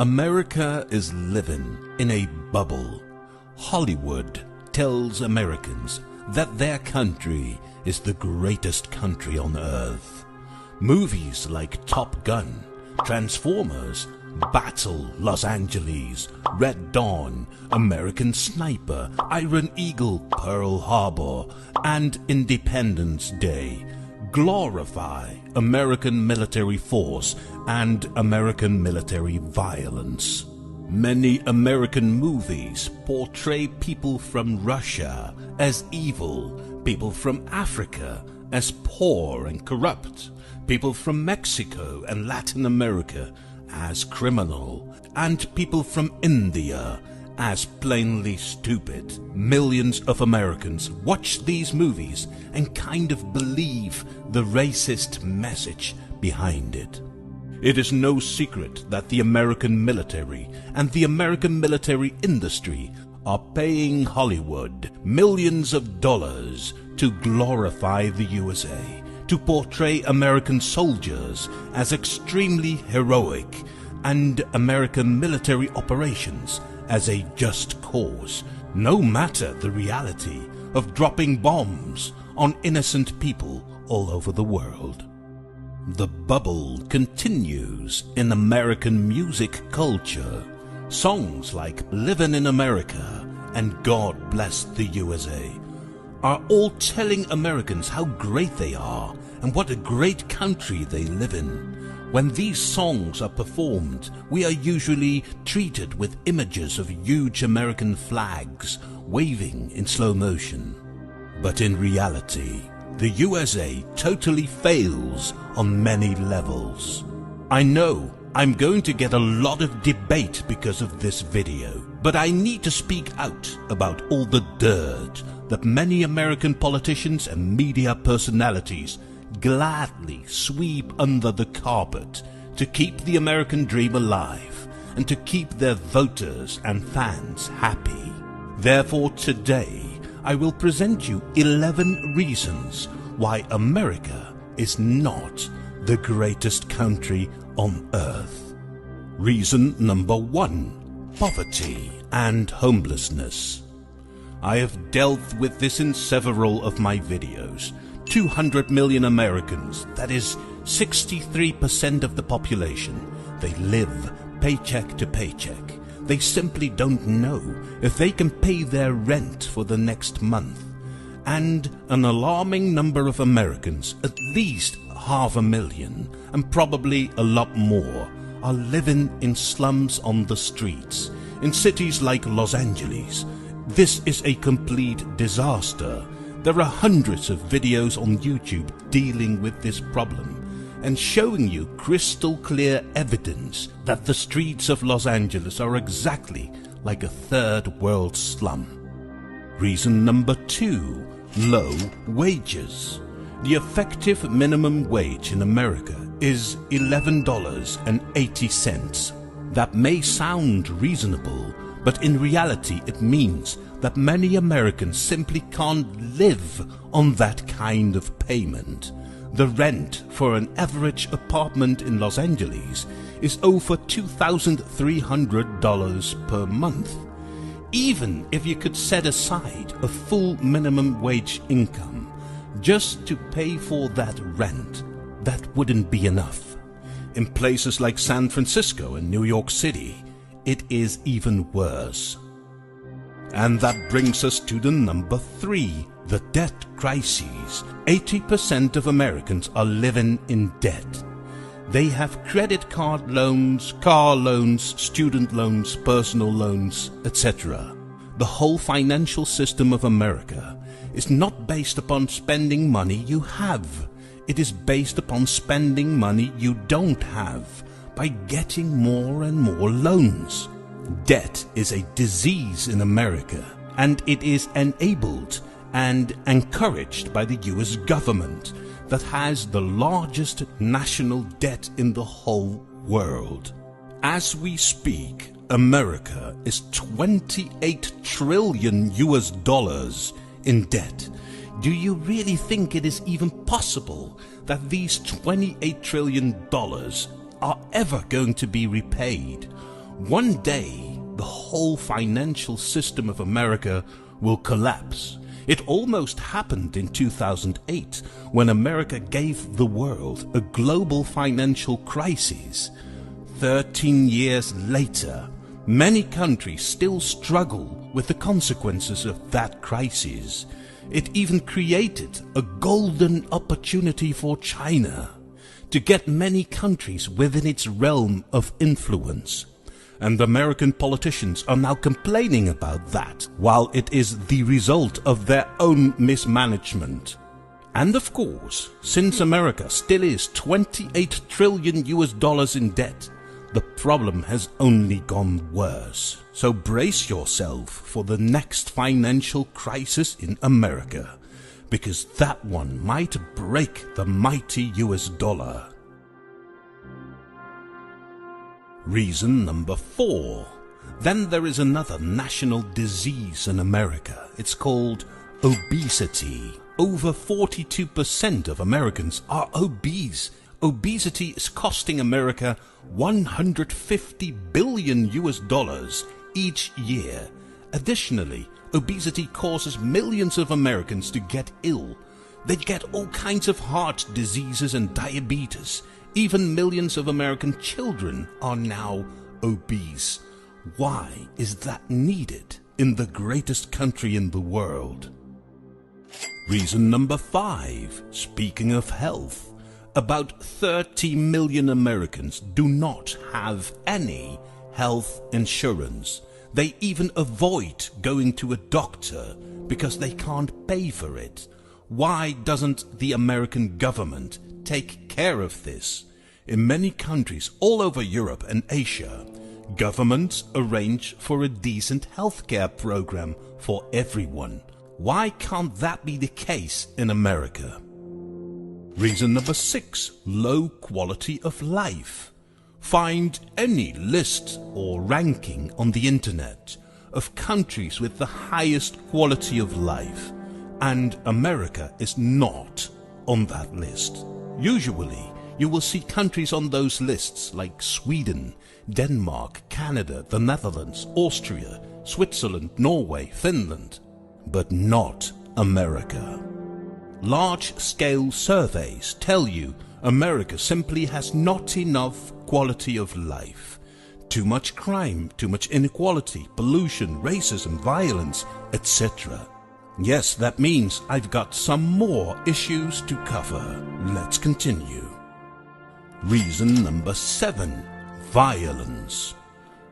America is living in a bubble. Hollywood tells Americans that their country is the greatest country on earth. Movies like Top Gun, Transformers, Battle Los Angeles, Red Dawn, American Sniper, Iron Eagle, Pearl Harbor, and Independence Day glorify American military force and American military violence. Many American movies portray people from Russia as evil, people from Africa as poor and corrupt, people from Mexico and Latin America as criminal, and people from India as plainly stupid. Millions of Americans watch these movies and kind of believe the racist message behind it. It is no secret that the American military and the American military industry are paying Hollywood millions of dollars to glorify the USA, to portray American soldiers as extremely heroic and American military operations as a just cause, no matter the reality of dropping bombs on innocent people all over the world. The bubble continues in American music culture. Songs like Livin' in America and God Bless the USA are all telling Americans how great they are and what a great country they live in. When these songs are performed, we are usually treated with images of huge American flags waving in slow motion. But in reality, the USA totally fails on many levels. I know I'm going to get a lot of debate because of this video, but I need to speak out about all the dirt that many American politicians and media personalities gladly sweep under the carpet to keep the American dream alive and to keep their voters and fans happy. Therefore, today I will present you 11 reasons why America is not the greatest country on earth. Reason number 1: poverty and homelessness. I have dealt with this in several of my videos. 200 million Americans, that is 63% of the population, they live paycheck to paycheck. They simply don't know if they can pay their rent for the next month. And an alarming number of Americans, at least 500,000, and probably a lot more, are living in slums on the streets. In cities like Los Angeles, this is a complete disaster. There are hundreds of videos on YouTube dealing with this problem and showing you crystal clear evidence that the streets of Los Angeles are exactly like a third world slum. Reason number 2: low wages. The effective minimum wage in America is $11.80. That may sound reasonable, but in reality it means that many Americans simply can't live on that kind of payment. The rent for an average apartment in Los Angeles is over $2,300 per month. Even if you could set aside a full minimum wage income just to pay for that rent, that wouldn't be enough. In places like San Francisco and New York City, it is even worse. And that brings us to the number 3, the debt crisis. 80% of Americans are living in debt. They have credit card loans, car loans, student loans, personal loans, etc. The whole financial system of America is not based upon spending money you have. It is based upon spending money you don't have by getting more and more loans. Debt is a disease in America, and it is enabled and encouraged by the US government that has the largest national debt in the whole world. As we speak, America is 28 trillion US dollars in debt. Do you really think it is even possible that these $28 trillion are ever going to be repaid? One day, the whole financial system of America will collapse. It almost happened in 2008 when America gave the world a global financial crisis. 13 years later, many countries still struggle with the consequences of that crisis. It even created a golden opportunity for China to get many countries within its realm of influence. And American politicians are now complaining about that, while it is the result of their own mismanagement. And of course, since America still is $28 trillion in debt, the problem has only gone worse. So brace yourself for the next financial crisis in America, because that one might break the mighty US dollar. Reason number 4. Then there is another national disease in America. It's called obesity. Over 42% of Americans are obese. Obesity is costing America $150 billion each year. Additionally, obesity causes millions of Americans to get ill. They get all kinds of heart diseases and diabetes. Even millions of American children are now obese. Why is that needed in the greatest country in the world? Reason number 5. Speaking of health, about 30 million Americans do not have any health insurance. They even avoid going to a doctor because they can't pay for it. Why doesn't the American government take care of this? In many countries all over Europe and Asia, governments arrange for a decent healthcare program for everyone. Why can't that be the case in America? Reason number 6. Low quality of life. Find any list or ranking on the internet of countries with the highest quality of life, and America is not on that list. Usually, you will see countries on those lists like Sweden, Denmark, Canada, the Netherlands, Austria, Switzerland, Norway, Finland, but not America. Large-scale surveys tell you America simply has not enough quality of life. Too much crime, too much inequality, pollution, racism, violence, etc. Yes, that means I've got some more issues to cover. Let's continue. Reason number 7. Violence.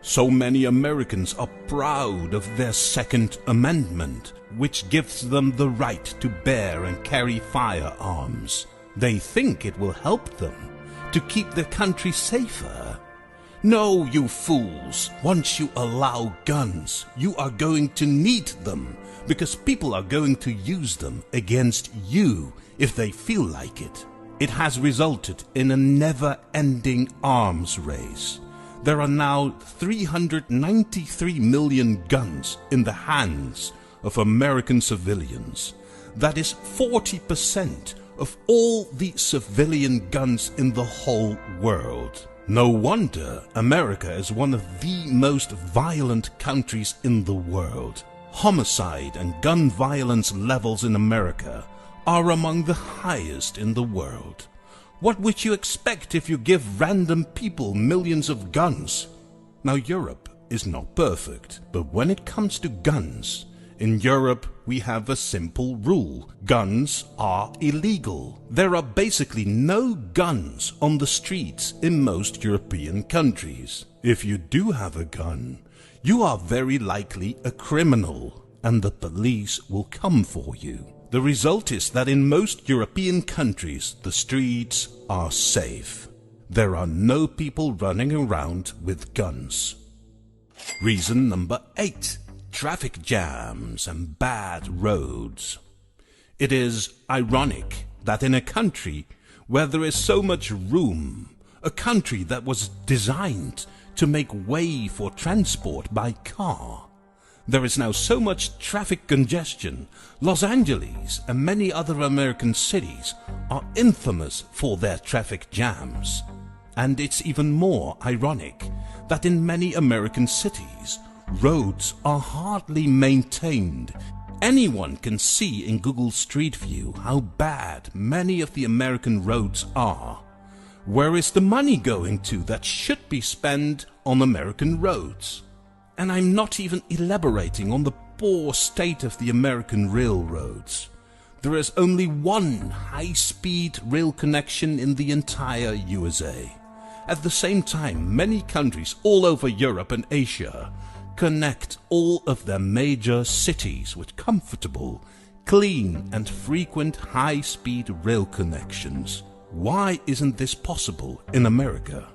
So many Americans are proud of their Second Amendment, which gives them the right to bear and carry firearms. They think it will help them to keep their country safer. No, you fools. Once you allow guns, you are going to need them, because people are going to use them against you if they feel like it. It has resulted in a never-ending arms race. There are now 393 million guns in the hands of American civilians. That is 40% of all the civilian guns in the whole world. No wonder America is one of the most violent countries in the world. Homicide and gun violence levels in America are among the highest in the world. What would you expect if you give random people millions of guns? Now, Europe is not perfect, but when it comes to guns, in Europe we have a simple rule. Guns are illegal. There are basically no guns on the streets in most European countries. If you do have a gun, you are very likely a criminal, and the police will come for you. The result is that in most European countries, the streets are safe. There are no people running around with guns. Reason number 8. Traffic jams and bad roads. It is ironic that in a country where there is so much room, a country that was designed to make way for transport by car, there is now so much traffic congestion. Los Angeles and many other American cities are infamous for their traffic jams. And it's even more ironic that in many American cities, roads are hardly maintained. Anyone can see in Google Street View how bad many of the American roads are. Where is the money going to that should be spent on American roads? And I'm not even elaborating on the poor state of the American railroads. There is only one high-speed rail connection in the entire USA. At the same time, many countries all over Europe and Asia connect all of their major cities with comfortable, clean and frequent high-speed rail connections. Why isn't this possible in America?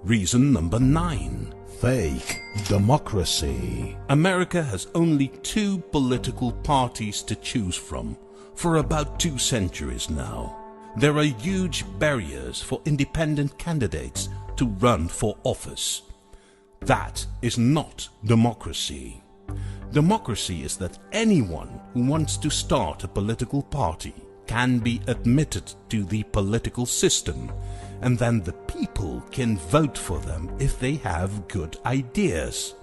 Reason number 9. Fake democracy. America has only 2 political parties to choose from for about 2 centuries now. There are huge barriers for independent candidates to run for office. That is not democracy. Democracy is that anyone who wants to start a political party can be admitted to the political system, and then the people can vote for them if they have good ideas.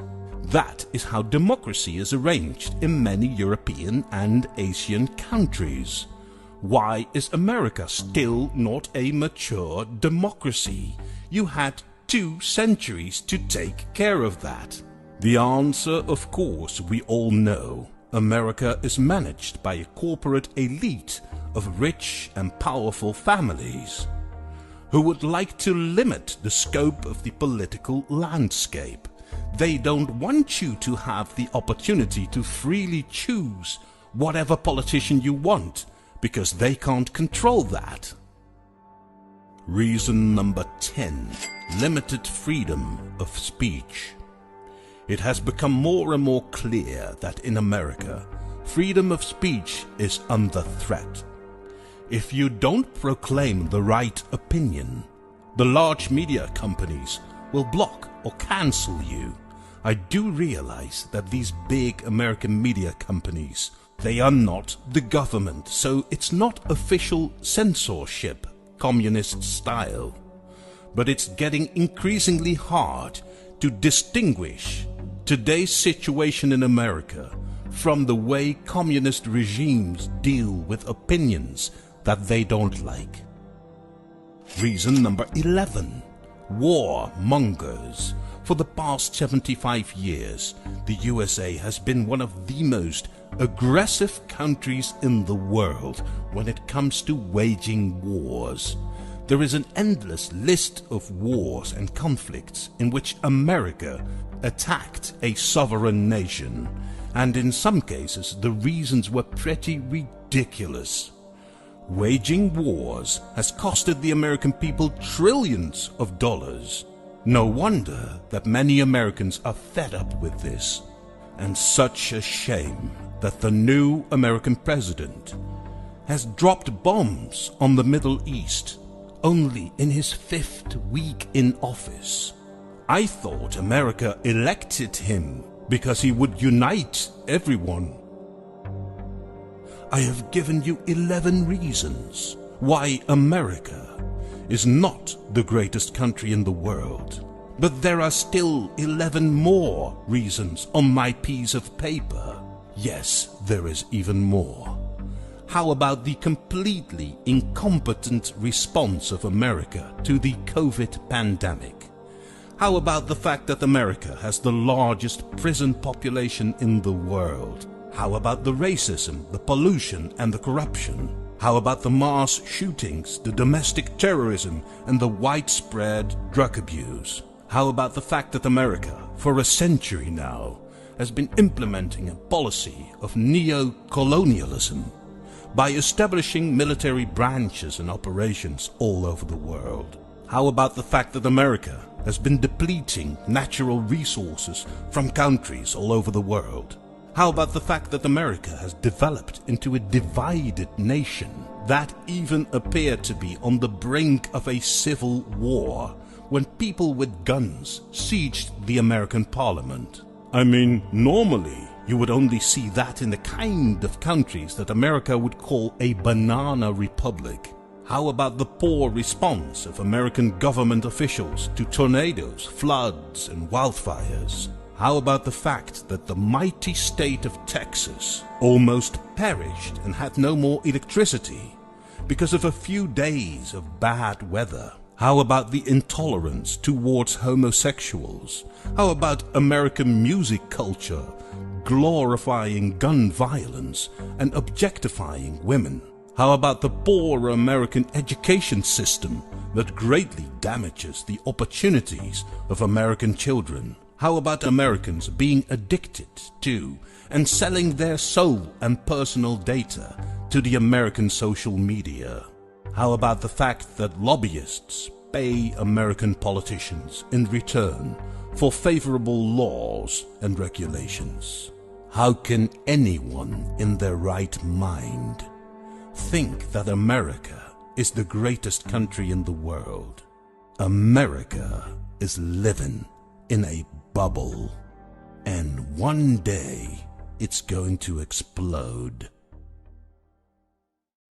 That is how democracy is arranged in many European and Asian countries. Why is America still not a mature democracy? You had 2 centuries to take care of that. The answer, of course, we all know. America is managed by a corporate elite of rich and powerful families who would like to limit the scope of the political landscape. They don't want you to have the opportunity to freely choose whatever politician you want, because they can't control that. Reason number 10. Limited freedom of speech. It has become more and more clear that in America, freedom of speech is under threat. If you don't proclaim the right opinion, the large media companies will block or cancel you. I do realize that these big American media companies, they are not the government, so it's not official censorship, communist style. But it's getting increasingly hard to distinguish today's situation in America from the way communist regimes deal with opinions that they don't like. Reason number 11. Warmongers. For the past 75 years, the USA has been one of the most aggressive countries in the world when it comes to waging wars. There is an endless list of wars and conflicts in which America attacked a sovereign nation, and in some cases the reasons were pretty ridiculous. Waging wars has costed the American people trillions of dollars. No wonder that many Americans are fed up with this. And such a shame that the new American president has dropped bombs on the Middle East only in his 5th week in office. I thought America elected him because he would unite everyone. I have given you 11 reasons why America is not the greatest country in the world. But there are still 11 more reasons on my piece of paper. Yes, there is even more. How about the completely incompetent response of America to the COVID pandemic? How about the fact that America has the largest prison population in the world? How about the racism, the pollution and the corruption? How about the mass shootings, the domestic terrorism and the widespread drug abuse? How about the fact that America, for a century now, has been implementing a policy of neo-colonialism by establishing military branches and operations all over the world? How about the fact that America has been depleting natural resources from countries all over the world? How about the fact that America has developed into a divided nation that even appeared to be on the brink of a civil war when people with guns sieged the American parliament? I mean, normally you would only see that in the kind of countries that America would call a banana republic. How about the poor response of American government officials to tornadoes, floods, and wildfires? How about the fact that the mighty state of Texas almost perished and had no more electricity because of a few days of bad weather? How about the intolerance towards homosexuals? How about American music culture glorifying gun violence and objectifying women? How about the poor American education system that greatly damages the opportunities of American children? How about Americans being addicted to and selling their soul and personal data to the American social media? How about the fact that lobbyists pay American politicians in return for favorable laws and regulations? How can anyone in their right mind think that America is the greatest country in the world? America is living in a bubble, and one day it's going to explode.